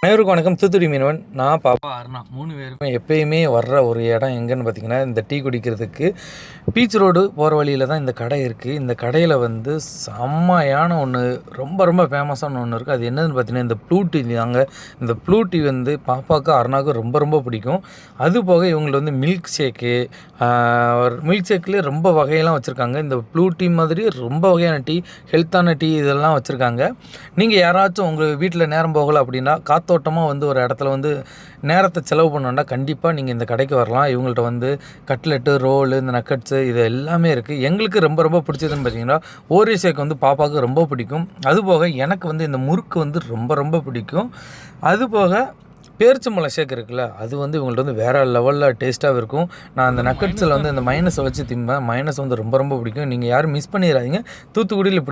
அனைவருக்கும் வணக்கம். தூத்துக்குடி மீனவன். நான் பாப்பா அருணா 3 பேருமே எப்பயுமே வர்ற ஒரு இடம் எங்கன்னு பார்த்தீங்கன்னா, இந்த டீ குடிக்கிறதுக்கு பீச் ரோடு போகிற வழியில் தான் இந்த கடை இருக்குது. இந்த கடையில் வந்து செம்மையான ஒன்று, ரொம்ப ரொம்ப ஃபேமஸான ஒன்று இருக்குது. அது என்னதுன்னு பார்த்தீங்கன்னா, இந்த ப்ளூ டீ தாங்க. இந்த ப்ளூ டீ வந்து பாப்பாவுக்கு அருணாவுக்கு ரொம்ப ரொம்ப பிடிக்கும். அது போக இவங்களுக்கு வந்து மில்க் ஷேக்லேயே ரொம்ப வகையெல்லாம் வச்சுருக்காங்க. இந்த ப்ளூ டீ மாதிரி ரொம்ப வகையான டீ, ஹெல்த்தான டீ இதெல்லாம் வச்சுருக்காங்க. நீங்கள் யாராச்சும் உங்கள் வீட்டில் நேரம் போகலை அப்படின்னா, காத்தோட்டமாக வந்து ஒரு இடத்துல வந்து நேரத்தை செலவு பண்ணோன்னா கண்டிப்பாக நீங்கள் இந்த கடைக்கு வரலாம். இவங்கள்ட்ட வந்து கட்லெட்டு, ரோலு, இந்த நக்கட்ஸு இது எல்லாமே இருக்குது. எங்களுக்கு ரொம்ப ரொம்ப பிடிச்சதுன்னு பார்த்தீங்கன்னா, ஓரியோ ஷேக் வந்து பாப்பாவுக்கு ரொம்ப பிடிக்கும். அதுபோக எனக்கு வந்து இந்த முறுக்கு வந்து ரொம்ப ரொம்ப பிடிக்கும். அதுபோக பேரிச்சம்பழம் ஷேக் இருக்குல்ல, அது வந்து இவங்கள்ட்ட வந்து வேறு லெவலில் டேஸ்ட்டாக இருக்கும். நான் அந்த நக்கட்ஸில் வந்து இந்த மைனஸை வச்சு திம்பேன். மைனஸ் வந்து ரொம்ப ரொம்ப பிடிக்கும். நீங்கள் யாரும் மிஸ் பண்ணிடாதீங்க. தூத்துக்குடியில்